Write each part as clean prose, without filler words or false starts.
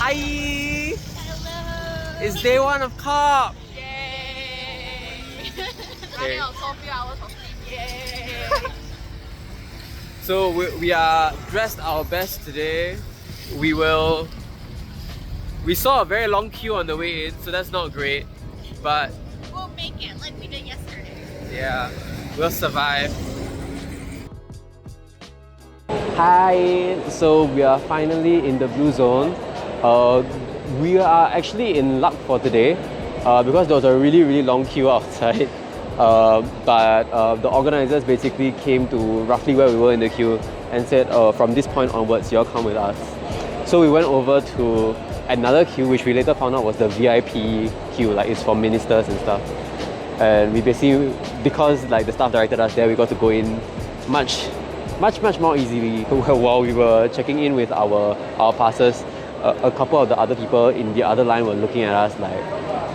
Hi! Hello! It's day one of COP! Yay! Okay. Running out so few hours of sleep. Yay! So we are dressed our best today. We saw a very long queue on the way in, so that's not great. But We'll make it like we did yesterday. yeah, we'll survive. Hi! So we are finally in the blue zone. We are actually in luck for today because there was a really long queue outside. But the organizers basically came to roughly where we were in the queue and said, from this point onwards, you'll come with us. So we went over to another queue, which we later found out was the VIP queue, like it's for ministers and stuff. And we basically, because like the staff directed us there, we got to go in much more easily. While we were checking in with our passes, a couple of the other people in the other line were looking at us like,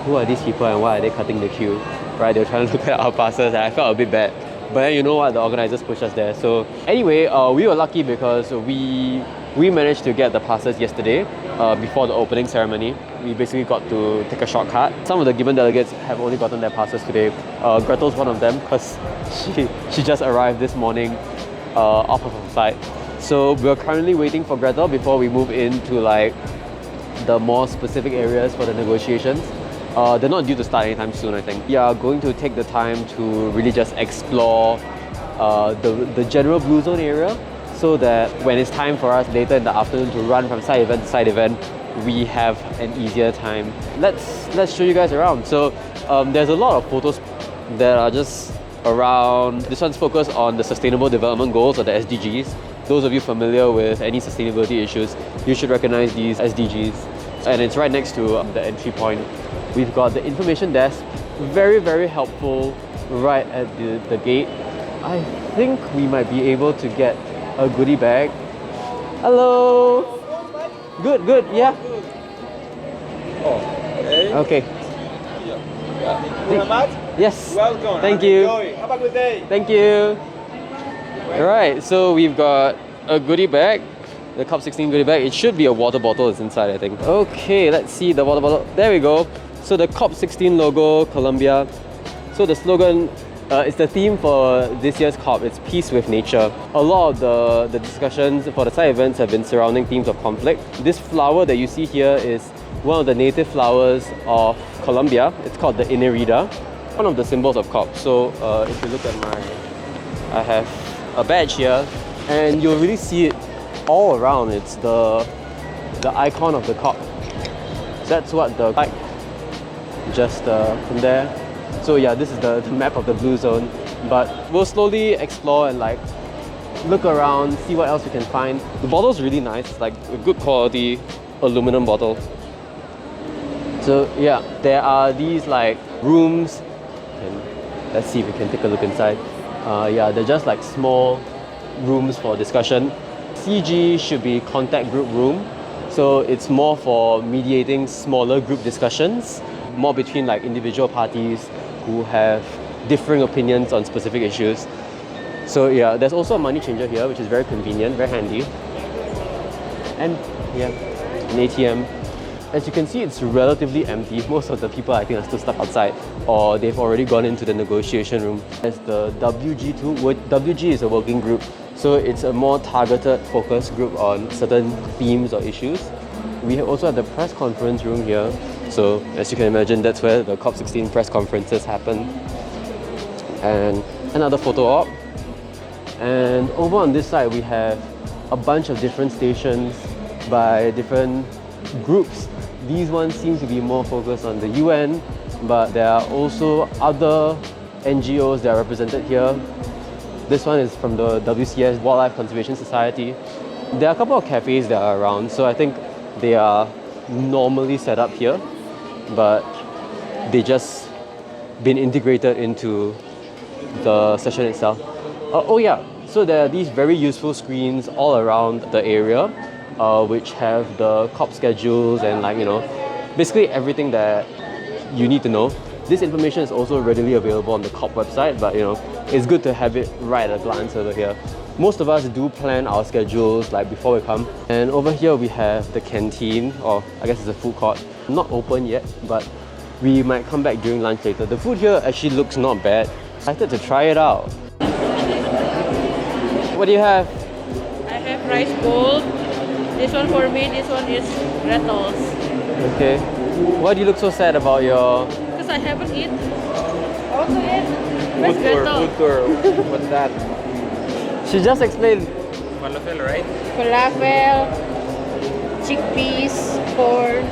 who are these people and why are they cutting the queue? Right? They were trying to look at our passes and I felt a bit bad. But then you know what, the organizers pushed us there. So anyway, we were lucky because we managed to get the passes yesterday before the opening ceremony. We basically got to take a shortcut. Some of the given delegates have only gotten their passes today. Gretel's one of them because she just arrived this morning off of her flight. So we're currently waiting for Gretel before we move into like the more specific areas for the negotiations. They're not due to start anytime soon, I think. We are going to take the time to really just explore the general blue zone area so that when it's time for us later in the afternoon to run from side event to side event, we have an easier time. Let's show you guys around. So there's a lot of photos that are just around. This one's focused on the Sustainable Development Goals or the SDGs. Those of you familiar with any sustainability issues, you should recognize these SDGs. And it's right next to the entry point. We've got the information desk, very helpful right at the gate. I think we might be able to get a goodie bag. Hello! Good, yeah. Okay. Yes. Welcome. Thank you. Enjoy. Have a good day. Thank you. Alright, so we've got a goodie bag. The COP16 goodie bag. It should be a water bottle that's inside, I think. Okay, let's see the water bottle. There we go. So the COP16 logo, Colombia. So the slogan, it's the theme for this year's COP. It's peace with nature. A lot of the discussions for the side events have been surrounding themes of conflict. This flower that you see here is one of the native flowers of Colombia. It's called the Inerida, one of the symbols of COP. So if you look at I have a badge here, and you'll really see it all around. It's the icon of the COP. That's what the like just from there. So yeah, this is the map of the blue zone. But we'll slowly explore and like look around, see what else we can find. The bottle's really nice. It's like a good quality aluminum bottle. So yeah, there are these like rooms. And let's see if we can take a look inside. Yeah, they're just like small rooms for discussion. CG should be contact group room. So it's more for mediating smaller group discussions, more between like individual parties who have differing opinions on specific issues. So yeah, there's also a money changer here, which is very convenient, very handy. And yeah, an ATM. As you can see, it's relatively empty. Most of the people I think are still stuck outside or they've already gone into the negotiation room. There's the WG2. WG is a working group. So it's a more targeted, focused group on certain themes or issues. We also have the press conference room here. So as you can imagine, that's where the COP16 press conferences happen. And another photo op. And over on this side, we have a bunch of different stations by different groups. These ones seem to be more focused on the UN, but there are also other NGOs that are represented here. This one is from the WCS, Wildlife Conservation Society. There are a couple of cafes that are around, so I think they are normally set up here, but they just been integrated into the session itself. Oh yeah, so there are these very useful screens all around the area, which have the COP schedules and like, you know, basically everything that you need to know. This information is also readily available on the COP website, but you know, it's good to have it right at a glance over here. most of us do plan our schedules like before we come. And over here we have the canteen, or I guess it's a food court. Not open yet, but we might come back during lunch later. The food here actually looks not bad. Excited to try it out. What do you have? I have rice bowl. This one for me, this one is rattles. Okay. Why do you look so sad about your... Because I haven't eaten. I want to eat. Where's rattle? Food tour. What's that? She just explained. Falafel, right? Falafel, chickpeas, corn.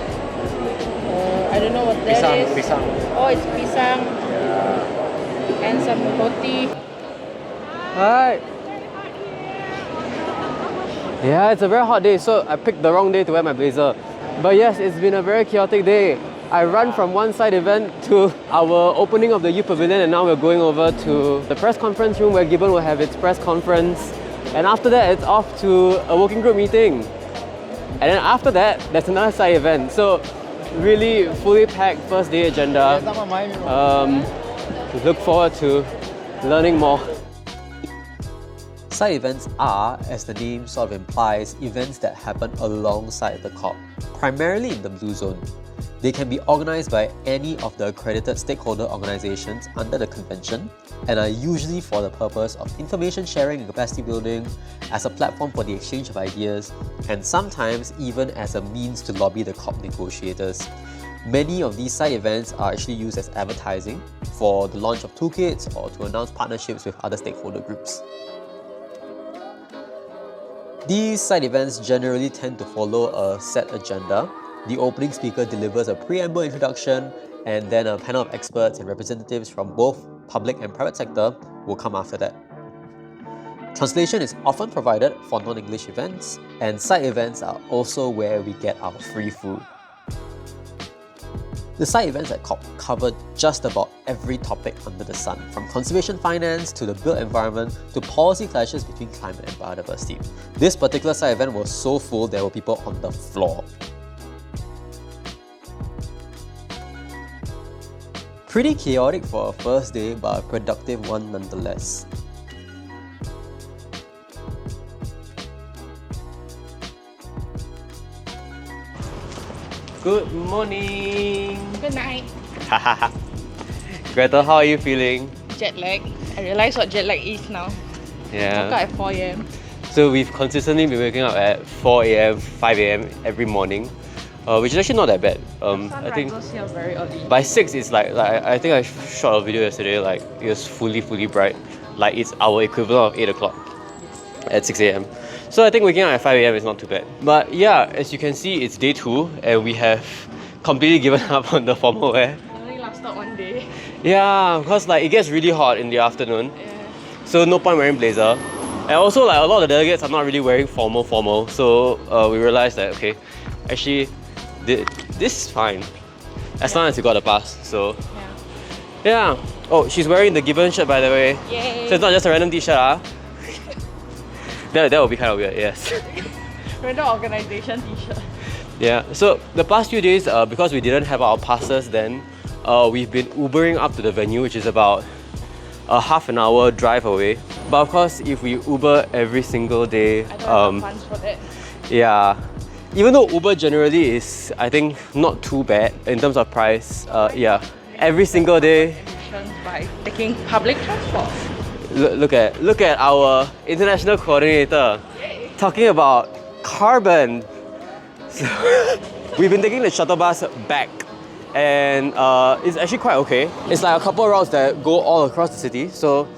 I don't know what that is. Pisang. Oh, it's pisang. Yeah. And some roti. Hi. Yeah, it's a very hot day, so I picked the wrong day to wear my blazer. But yes, it's been a very chaotic day. I run from one side event to our opening of the youth pavilion, and now we're going over to the press conference room where Gibbon will have its press conference. And after that, it's off to a working group meeting. And then after that, there's another side event. So really fully packed first day agenda. Look forward to learning more. Side events are, as the name sort of implies, events that happen alongside the COP, primarily in the Blue Zone. They can be organised by any of the accredited stakeholder organisations under the convention and are usually for the purpose of information sharing and capacity building, as a platform for the exchange of ideas, and sometimes even as a means to lobby the COP negotiators. Many of these side events are actually used as advertising for the launch of toolkits or to announce partnerships with other stakeholder groups. These side events generally tend to follow a set agenda. The opening speaker delivers a preamble introduction, and then a panel of experts and representatives from both public and private sector will come after that. Translation is often provided for non-English events, and side events are also where we get our free food. The side events at COP cover just about every topic under the sun, from conservation finance to the built environment to policy clashes between climate and biodiversity. This particular side event was so full there were people on the floor. Pretty chaotic for a first day, but a productive one nonetheless. Good morning! Good night. Greta, how are you feeling? Jet lag. I realize what jet lag is now. Woke Yeah. up at 4 a.m. So we've consistently been waking up at 4 a.m, 5 a.m every morning, which is actually not that bad. I think Sunrise was here very early. by 6 it's like I think I shot a video yesterday, like it was fully bright. Like it's our equivalent of 8 o'clock at 6 a.m. So I think waking up at 5 a.m is not too bad. But yeah, as you can see, it's day 2 and we have completely given up on the formal wear. It only lasted 1 day. Yeah, because like it gets really hot in the afternoon. Yeah. So no point wearing blazer. And also like a lot of the delegates are not really wearing formal. So we realized that, okay, actually this is fine. As long as you got a pass. So yeah. Oh, she's wearing the Gibbon shirt, by the way. Yay! So it's not just a random t-shirt, ah. That would be kind of weird, yes. Random organization t-shirt. Yeah, so the past few days, because we didn't have our passes then, we've been Ubering up to the venue, which is about a half an hour drive away. But of course, if we Uber every single day, I don't have funds for that. yeah. Even though Uber generally is, I think, not too bad in terms of price, yeah. Every single day, By taking public transport. look at our international coordinator talking about carbon. So, we've been taking the shuttle bus back, and it's actually quite okay. It's like a couple of routes that go all across the city, so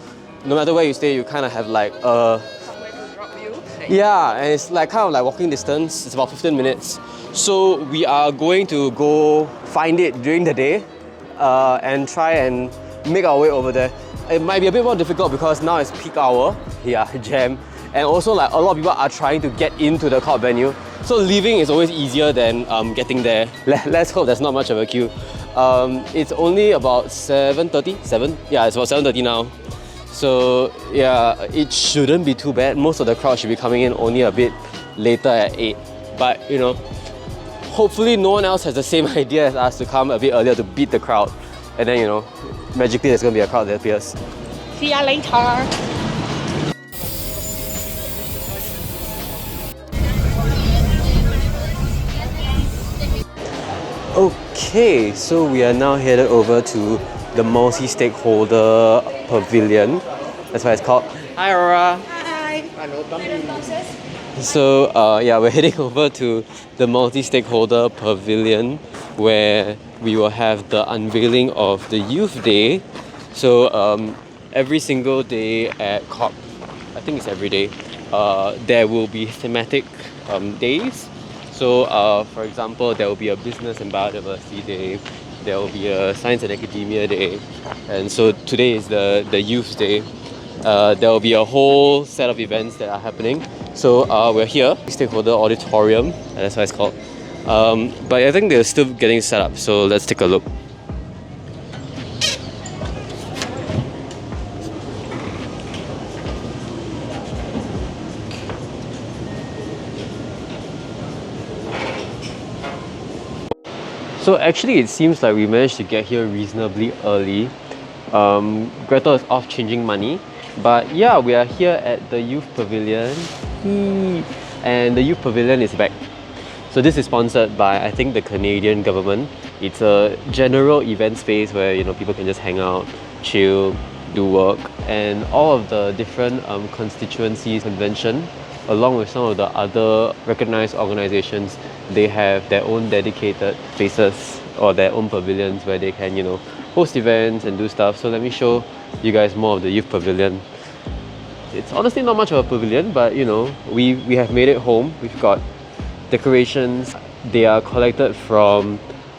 no matter where you stay, you kind of have like a... Somewhere to drop you. Yeah, and it's like kind of like walking distance. It's about 15 minutes. So we are going to go find it during the day and try and make our way over there. It might be a bit more difficult because now it's peak hour. Yeah, jam. And also like a lot of people are trying to get into the COP venue. So leaving is always easier than getting there. Let's hope there's not much of a queue. It's only about 7:30. Yeah, it's about 7:30 now. So yeah, it shouldn't be too bad. Most of the crowd should be coming in only a bit later at 8. But you know, hopefully no one else has the same idea as us to come a bit earlier to beat the crowd. And then, you know, magically there's going to be a crowd that appears. See ya later. Okay, so we are now headed over to the multi-stakeholder pavilion. That's why it's called. Hi, Aurora. So yeah, we're heading over to the multi-stakeholder pavilion where we will have the unveiling of the Youth Day. So every single day at COP, I think it's every day, there will be thematic days. So for example, there will be a business and biodiversity day, there will be a science and academia day, and so today is the Youth Day. There will be a whole set of events that are happening. So we're here, stakeholder auditorium, that's what it's called. But I think they're still getting set up, so let's take a look. So actually it seems like we managed to get here reasonably early. Greta is off changing money. But yeah, we are here at the Youth Pavilion. And the Youth Pavilion is back. So this is sponsored by, I think, the Canadian government. It's a general event space where, you know, people can just hang out, chill, do work. And all of the different constituencies convention, along with some of the other recognized organizations, they have their own dedicated spaces or their own pavilions where they can, you know, host events and do stuff. So let me show you guys more of the Youth Pavilion. It's honestly not much of a pavilion, but you know, we have made it home. We've got decorations. They are collected from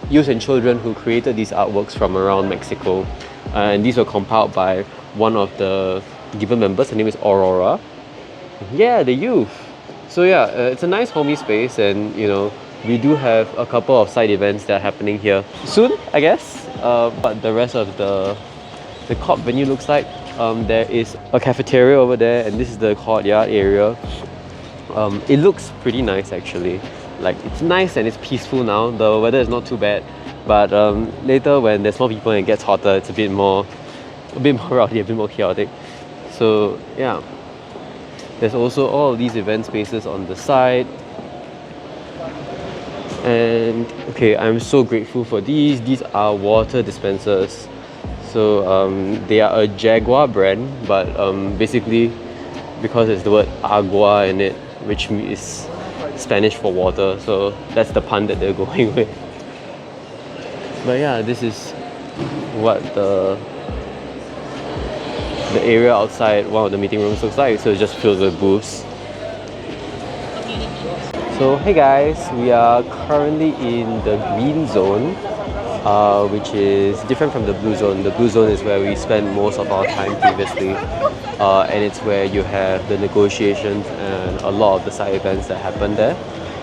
youth and children who created these artworks from around Mexico. And these were compiled by one of the given members. Her name is Aurora. Yeah, the youth. So yeah, it's a nice homey space, and you know, we do have a couple of side events that are happening here soon, I guess. But the rest of the COP venue looks like there is a cafeteria over there, and this is the courtyard area. It looks pretty nice actually. Like, it's nice and it's peaceful now. The weather is not too bad, but later when there's more people and it gets hotter, it's a bit more rowdy, a bit more chaotic. So yeah, there's also all of these event spaces on the side. And okay, I'm so grateful for these. These are water dispensers. So they are a Jaguar brand, but basically because there's the word agua in it, which is Spanish for water, so that's the pun that they're going with. But yeah, this is what the area outside one of the meeting rooms looks like. So it's just filled with booths. So hey guys, we are currently in the green zone, which is different from the blue zone. The blue zone is where we spent most of our time previously, and it's where you have the negotiations and a lot of the side events that happen there.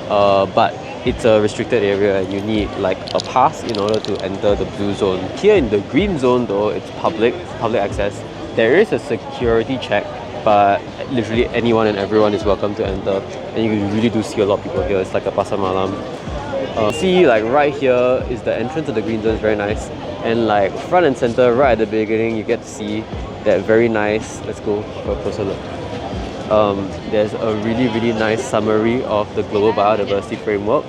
But it's a restricted area and you need like a pass in order to enter the blue zone. Here in the green zone though, it's public access. There is a security check, but literally anyone and everyone is welcome to enter, and you really do see a lot of people here. It's like a pasar malam. See, like right here is the entrance to the green zone. It's very nice, and like front and center right at the beginning you get to see that very nice, let's go for a closer look. There's a really nice summary of the global biodiversity framework.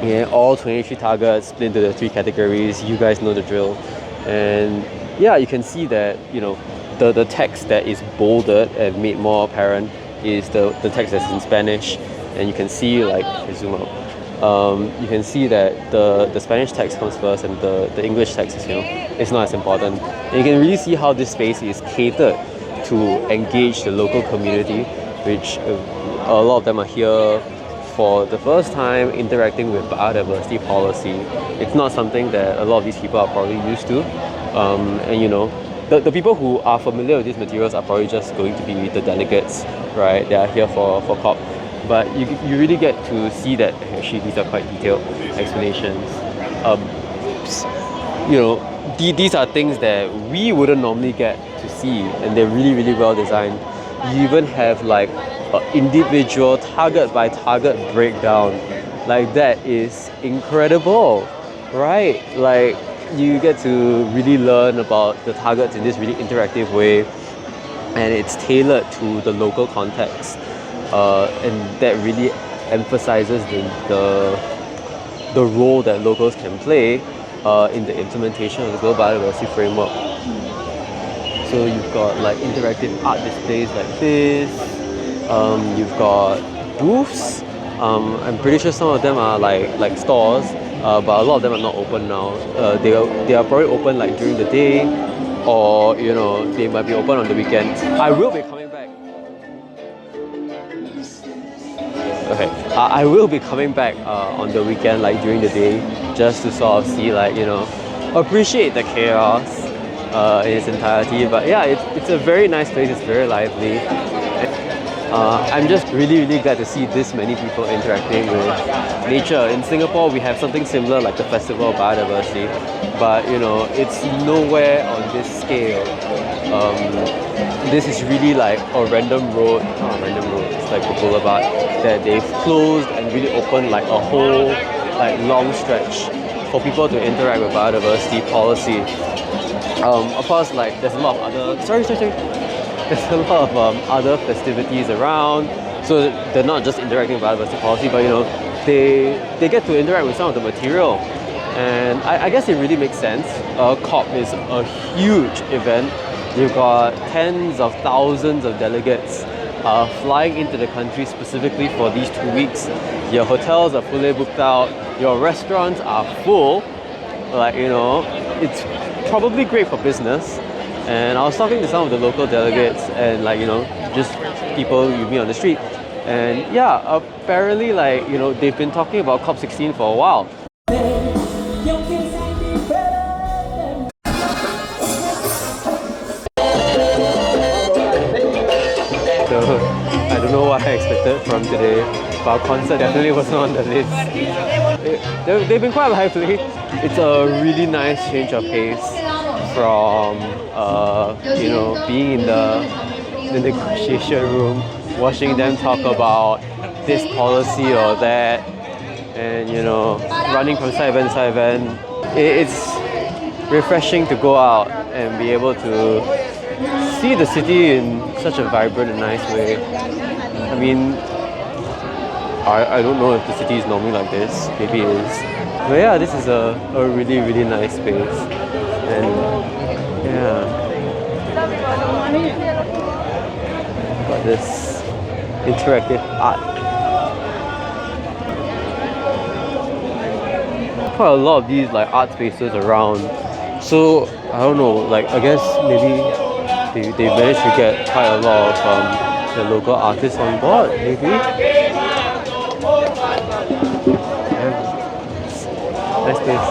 Yeah, all 23 targets split into the 3 categories. You guys know the drill. And yeah, you can see that, you know, the text that is bolded and made more apparent is the text that's in Spanish. And you can see, like, if you zoom out, you can see that the Spanish text comes first and the English text is, you know, it's not as important. And you can really see how this space is catered to engage the local community, which a lot of them are here for the first time interacting with biodiversity policy. It's not something that a lot of these people are probably used to. And you know, the people who are familiar with these materials are probably just going to be the delegates, right? They are here for COP. But you really get to see that actually these are quite detailed explanations. You know, these are things that we wouldn't normally get to see, and they're really well designed. You even have like an individual target by target breakdown. Like, that is incredible, right? Like, you get to really learn about the targets in this really interactive way, and it's tailored to the local context. And that really emphasizes the the role that locals can play in the implementation of the global biodiversity framework. So you've got like interactive art displays like this. You've got booths. I'm pretty sure some of them are like stores, but a lot of them are not open now. They are probably open like during the day, or you know, they might be open on the weekend. I will be coming back. Okay, I will be coming back on the weekend, like during the day, just to sort of see, like, you know, appreciate the chaos in its entirety. But yeah, it's a very nice place. It's very lively. I'm just really glad to see this many people interacting with nature. In Singapore, we have something similar like the Festival of Biodiversity, but you know, it's nowhere on this scale. This is really like a random road, not a random road, it's like a boulevard that they've closed and really opened like a whole like long stretch for people to interact with biodiversity policy. Of course, like there's a lot of other there's a lot of other festivities around, so they're not just interacting with biodiversity policy, but you know, they get to interact with some of the material, and I guess it really makes sense. COP is a huge event. You've got tens of thousands of delegates flying into the country specifically for these 2 weeks. Your hotels are fully booked out, your restaurants are full. Like, you know, it's probably great for business. And I was talking to some of the local delegates and like, you know, just people you meet on the street. And yeah, apparently like, you know, they've been talking about COP16 for a while. So I don't know what I expected from today, but our concert definitely wasn't on the list. They've been quite lively. It's a really nice change of pace from you know, being in the negotiation room, watching them talk about this policy or that, and you know, running from side event. It's refreshing to go out and be able to see the city in such a vibrant and nice way. I mean, I don't know if the city is normally like this. Maybe it is. But yeah, this is a really nice space. And yeah, got this interactive art. Quite a lot of these like art spaces around. So I don't know, like I guess maybe they managed to get quite a lot of the local artists on board, maybe. Nice place.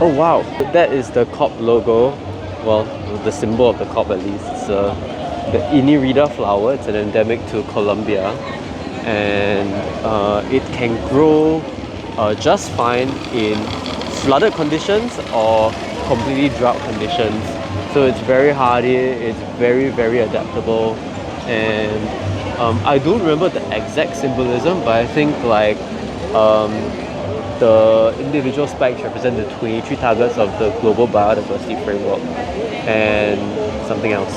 Oh wow, that is the COP logo. Well, the symbol of the COP at least. It's the Inirida flower. It's an endemic to Colombia, and it can grow just fine in flooded conditions or completely drought conditions. So it's very hardy, it's very adaptable, and I don't remember the exact symbolism, but I think like the individual spikes represent the 23 targets of the global biodiversity framework, and something else.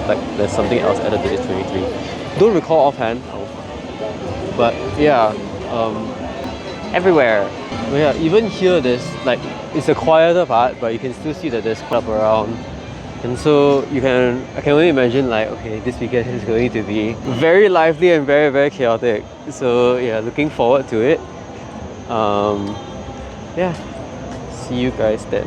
Like there's something else added to this 23. Don't recall offhand, but yeah, everywhere. But yeah, even here there's like, it's a quieter part, but you can still see that there's club around. And so I can only imagine like, okay, this weekend is going to be very lively and very chaotic. So yeah, looking forward to it. Yeah, see you guys then.